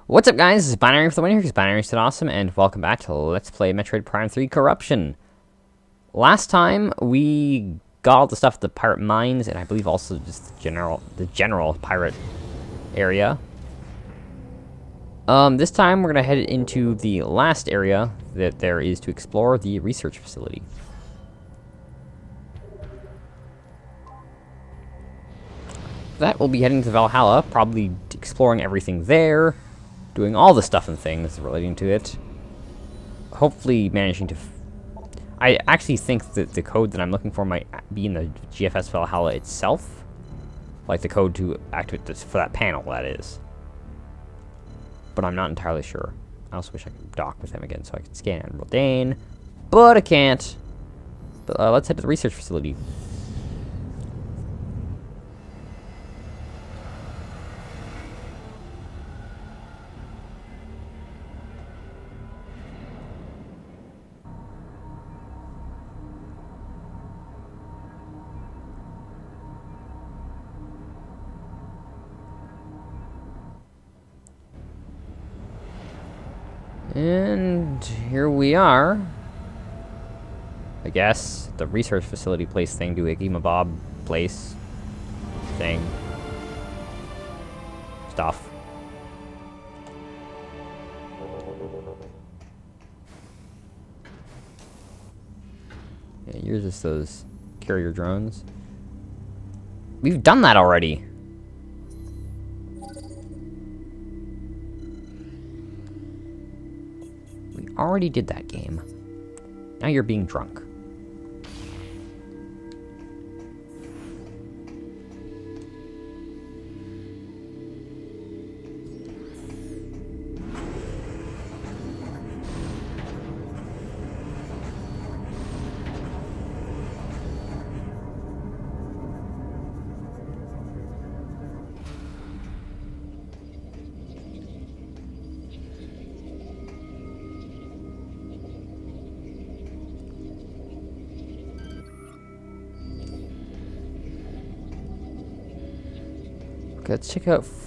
What's up, guys? This is Binary for the win here, because Binary is awesome, and welcome back to Let's Play Metroid Prime 3 Corruption. Last time, we got all the stuff at the pirate mines, and I believe also just the general pirate area. This time, we're going to head into the last area that there is to explore, the research facility. That we'll be heading to Valhalla, probably exploring everything there, doing all the stuff and things relating to it. Hopefully managing to... I actually think that the code that I'm looking for might be in the GFS Valhalla itself. Like the code to activate this, for that panel, that is. But I'm not entirely sure. I also wish I could dock with him again so I could scan Admiral Dane. But I can't. But let's head to the research facility. And here we are. I guess the research facility place thing, Doohickey Bob place thing stuff. Yeah, you're just those carrier drones. We've done that already. Already did that game. Now you're being drunk.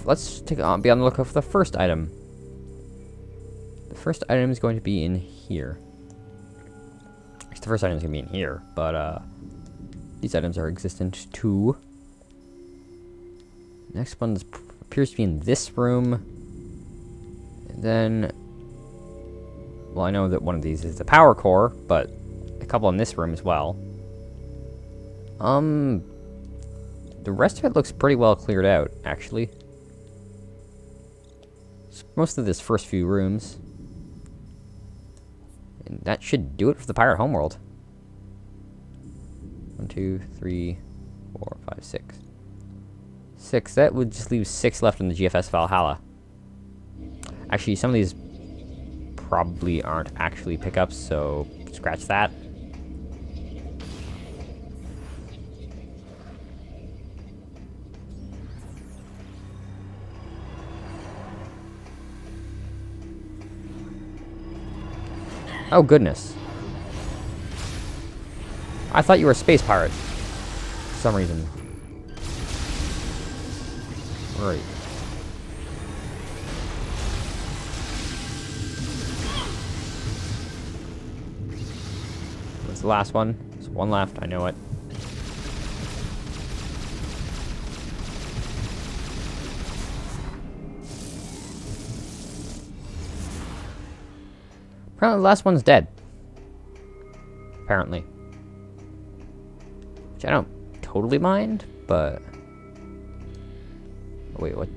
Let's be on the lookout for the first item. The first item is going to be in here. Actually, the first item is going to be in here, but these items are existent too. Next one appears to be in this room. And then, well, I know that one of these is the power core, but a couple in this room as well. The rest of it looks pretty well cleared out, actually. Most of this first few rooms. And that should do it for the Pirate Homeworld. 1, 2, 3, 4, 5, 6. 6. That would just leave 6 left in the GFS Valhalla. Actually, some of these probably aren't actually pickups, so scratch that. Oh, goodness. I thought you were a space pirate. For some reason. Right. What's the last one? There's one left, I know it. Apparently the last one's dead. Apparently. Which I don't totally mind, but... Oh, wait, what?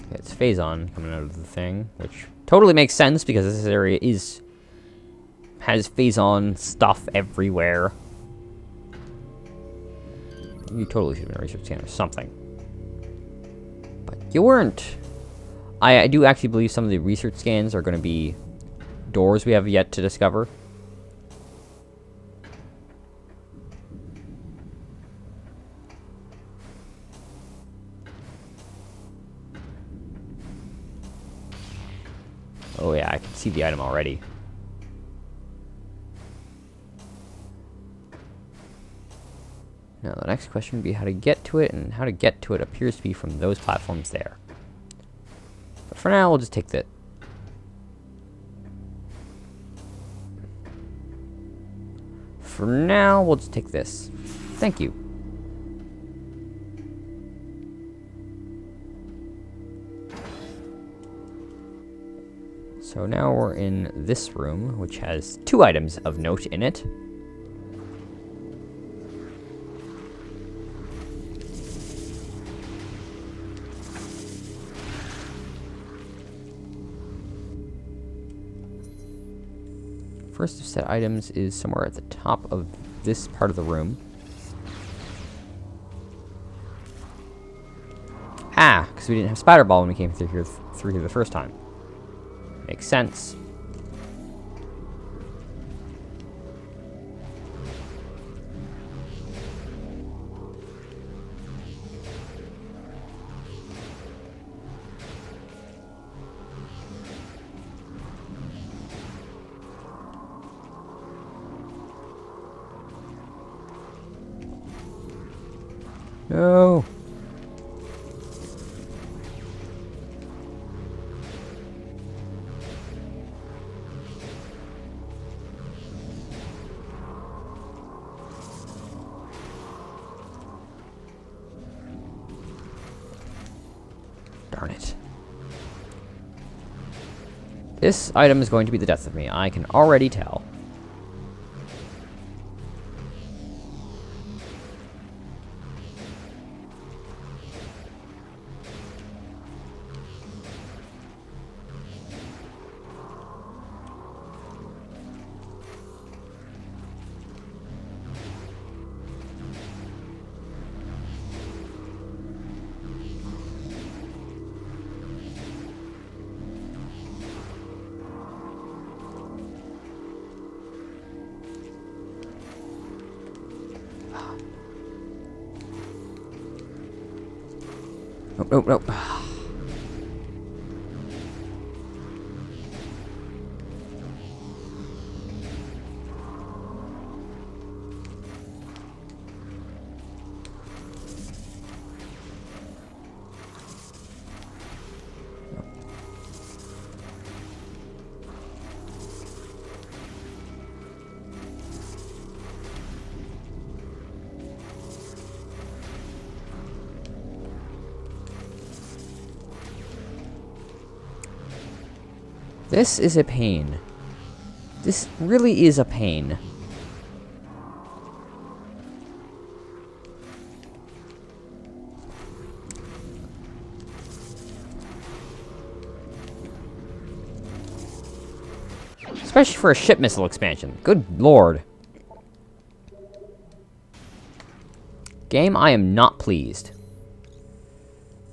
Okay, it's Phazon coming out of the thing, which totally makes sense because this area has Phazon stuff everywhere. You totally should have been a research scanner or something. But you weren't. I do actually believe some of the research scans are going to be doors we have yet to discover. Oh yeah, I can see the item already. Now the next question would be how to get to it, and how to get to it appears to be from those platforms there. But for now, we'll just take that. For now, we'll just take this. Thank you. So now we're in this room, which has 2 items of note in it. First of set items is somewhere at the top of this part of the room. Ah, because we didn't have Spider Ball when we came through here the first time. Makes sense. No. Darn it. This item is going to be the death of me. I can already tell. Nope, nope, nope. This is a pain. This really is a pain. Especially for a ship missile expansion. Good lord. Game, I am not pleased.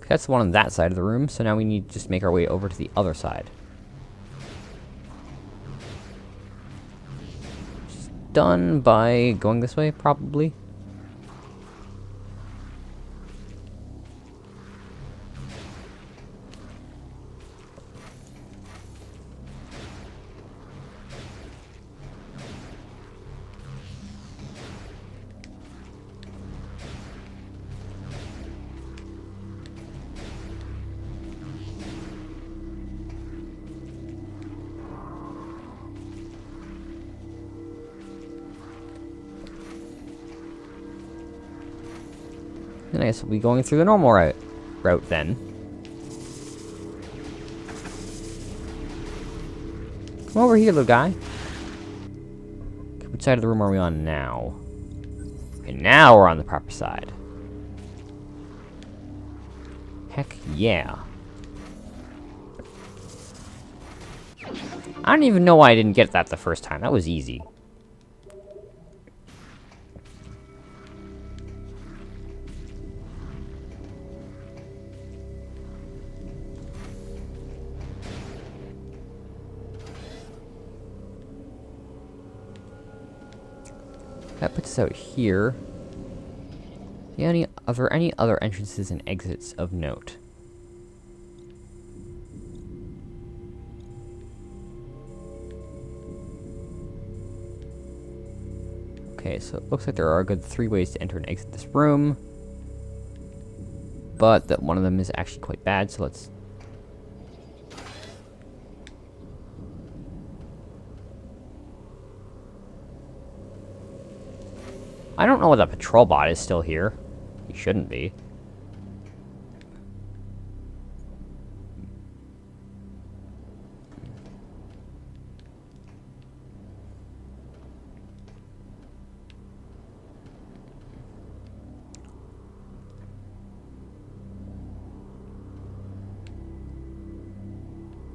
That's the one on that side of the room, so now we need to just make our way over to the other side. Done by going this way, probably. Then I guess we'll be going through the normal route then. Come over here, little guy. Okay, which side of the room are we on now? Okay, now we're on the proper side. Heck yeah. I don't even know why I didn't get that the first time. That was easy. That puts us out here. Are there any other entrances and exits of note? Okay, so it looks like there are a good 3 ways to enter and exit this room. But that one of them is actually quite bad, so let's... I don't know why the patrol bot is still here. He shouldn't be.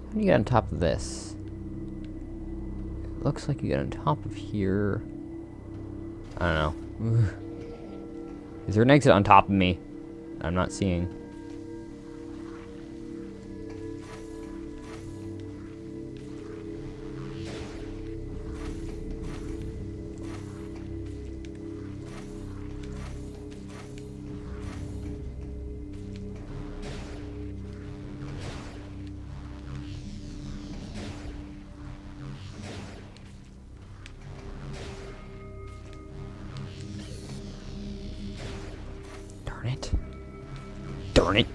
How do you get on top of this? It looks like you get on top of here. I don't know. Is there an exit on top of me? I'm not seeing. Darn it. Darn it.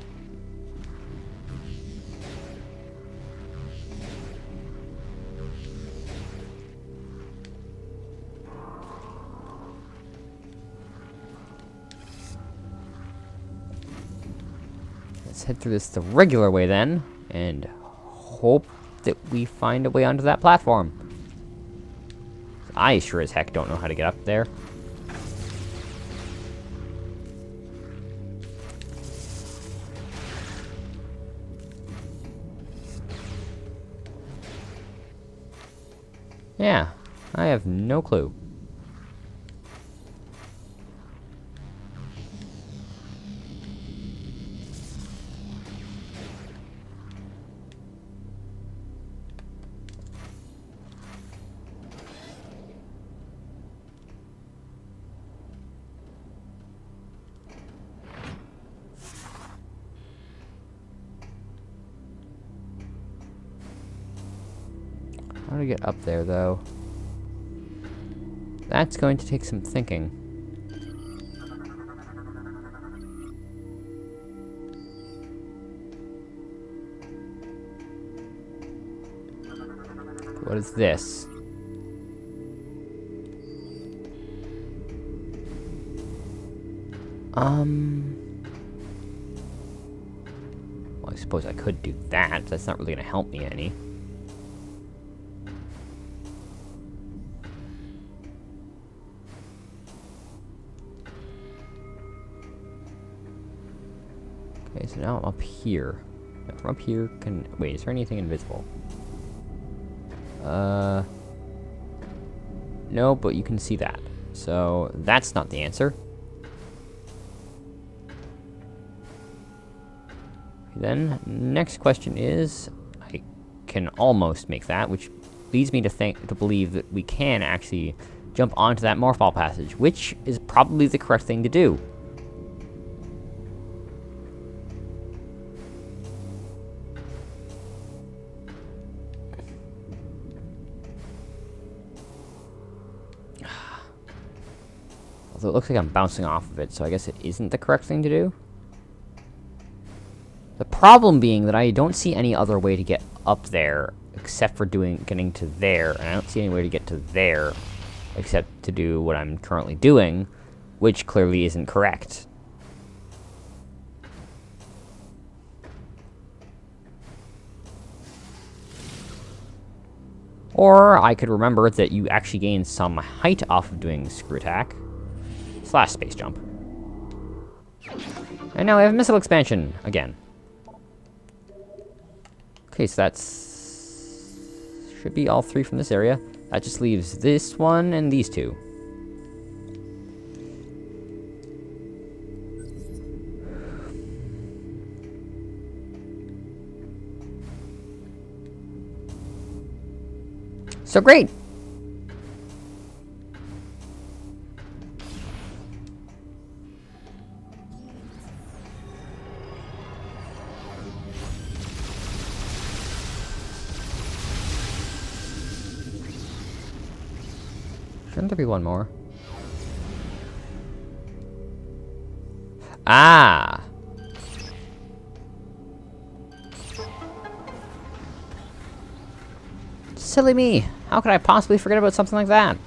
Let's head through this the regular way then, and hope that we find a way onto that platform. I sure as heck don't know how to get up there. Yeah, I have no clue. How to get up there, though? That's going to take some thinking. What is this? Well, I suppose I could do that. That's not really going to help me any. Okay, so now I'm up here. Now from up here, wait, is there anything invisible? No, but you can see that. So, that's not the answer. Then, next question is, I can almost make that, which leads me to believe that we can actually jump onto that Morphball passage, which is probably the correct thing to do. Although it looks like I'm bouncing off of it, so I guess it isn't the correct thing to do. The problem being that I don't see any other way to get up there except for getting to there, and I don't see any way to get to there except to do what I'm currently doing, which clearly isn't correct. Or I could remember that you actually gain some height off of doing screw attack / space jump. And now we have missile expansion again. Okay, so that's should be all 3 from this area. That just leaves this one and these 2. So great! Shouldn't there be one more? Ah! Silly me! How could I possibly forget about something like that?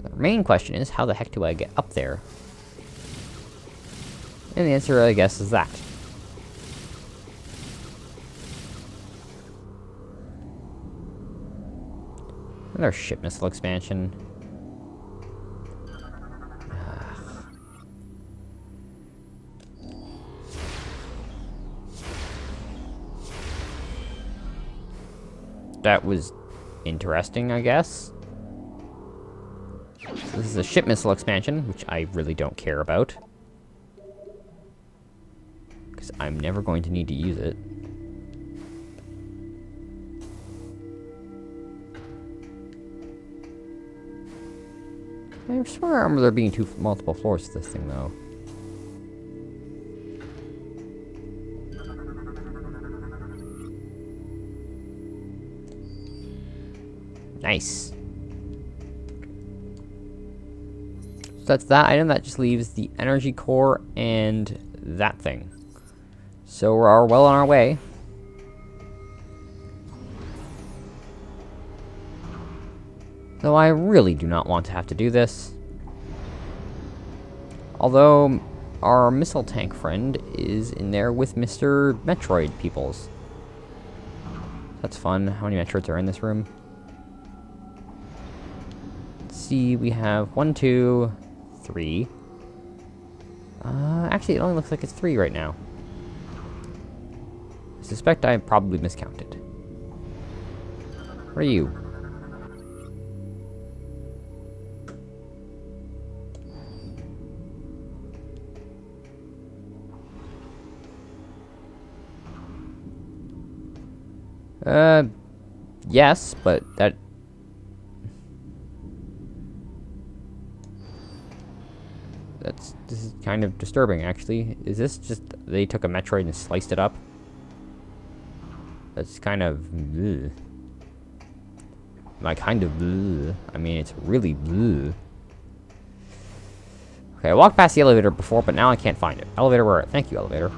The main question is, how the heck do I get up there? And the answer, I guess, is that. Another ship missile expansion. That was interesting, I guess. So this is a ship missile expansion, which I really don't care about. Because I'm never going to need to use it. I swear I remember there being multiple floors to this thing, though. Nice. So that's that item. That just leaves the energy core and that thing. So we're well on our way. Though I really do not want to have to do this. Although our missile tank friend is in there with Mr. Metroid peoples. That's fun. How many Metroids are in this room? Let's see, we have 1, 2, 3. Actually, it only looks like it's 3 right now. I suspect I probably miscounted. What are you? Yes, but that... This is kind of disturbing, actually. Is this just... they took a Metroid and sliced it up? That's kind of... bleh. Like, kind of bleh. I mean, it's really bleh. Okay, I walked past the elevator before, but now I can't find it. Elevator, where? Thank you, elevator.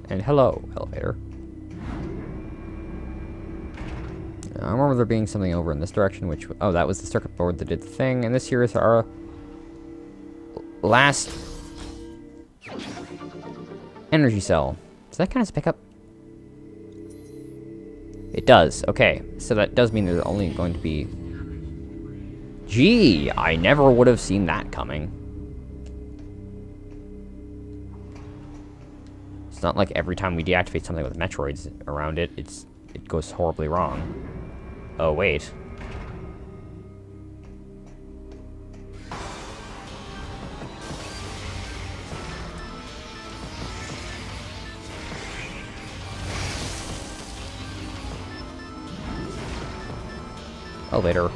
And hello, elevator. I remember there being something over in this direction, which... oh, that was the circuit board that did the thing. And this here is our... last... energy cell. Does that kind of pick up? It does. Okay. So that does mean there's only going to be... gee! I never would have seen that coming. It's not like every time we deactivate something with Metroids around it, it goes horribly wrong. Oh, wait. Elevator.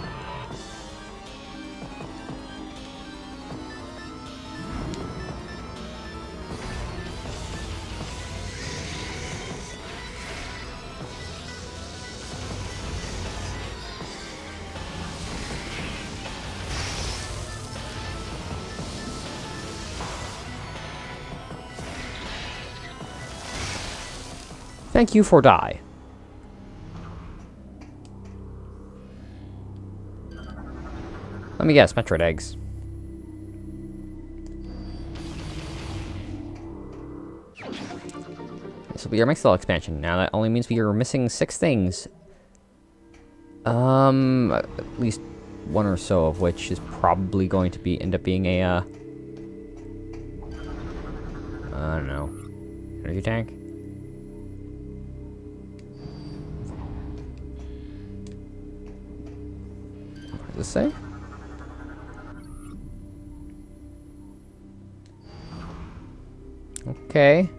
Thank you for die. Let me guess, Metroid eggs. This will be our mixel expansion. Now that only means we are missing 6 things. At least 1 or so of which is probably going to end up being a, I don't know. Energy tank? What does this say? Okay.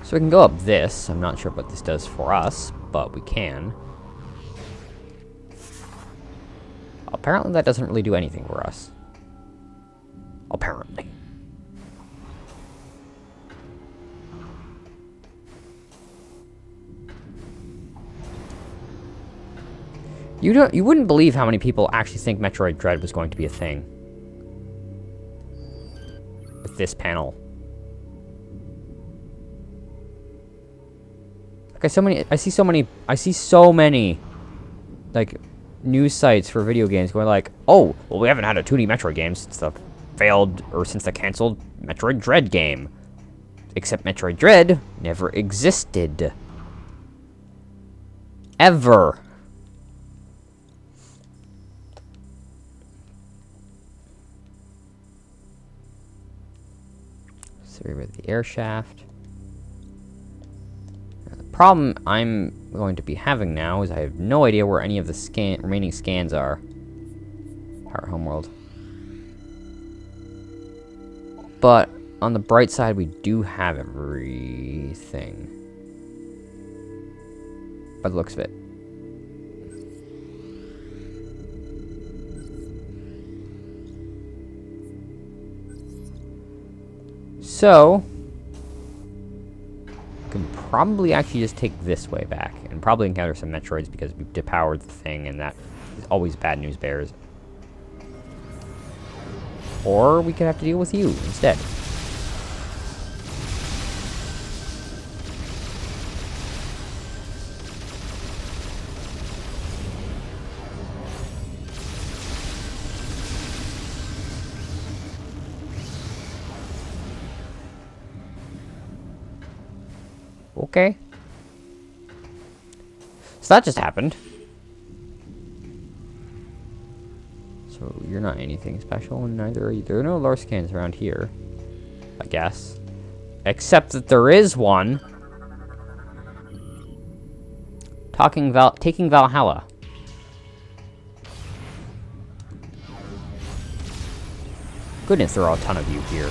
So we can go up this. I'm not sure what this does for us, but we can. apparently that doesn't really do anything for us. Apparently. You wouldn't believe how many people actually think Metroid Dread was going to be a thing. With this panel. Like I see so many like news sites for video games going like, "Oh, well we haven't had a 2D Metroid game since the canceled Metroid Dread game." Except Metroid Dread never existed. Ever. So we're the air shaft. Now, the problem I'm going to be having now is I have no idea where any of the remaining scans are. Pirate Homeworld. But on the bright side, we do have everything. By the looks of it. So, I can probably actually just take this way back and probably encounter some Metroids because we've depowered the thing, and that is always bad news bears. Or we could have to deal with you instead. Okay. So that just happened. So you're not anything special, and neither are you. There are no lore scans around here, I guess. Except that there is one. Taking Valhalla. Goodness, there are a ton of you here.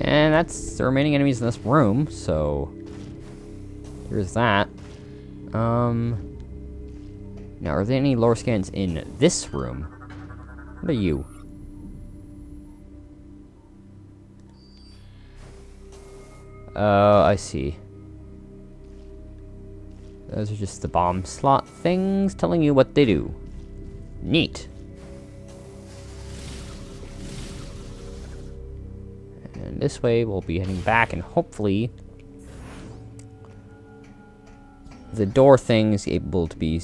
And that's the remaining enemies in this room, so here's that. Now, are there any lore scans in this room? What are you? I see. Those are just the bomb slot things telling you what they do. Neat. And this way we'll be heading back, and hopefully the door thing's able to be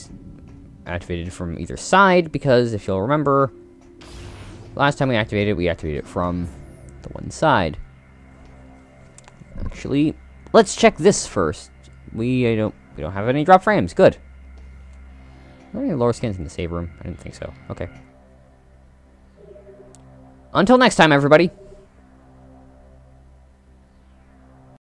activated from either side, because if you'll remember, last time we activated it from the one side. Actually, let's check this first. We don't have any drop frames. Good. Are there any lore scans in the save room? I didn't think so. Okay. Until next time, everybody.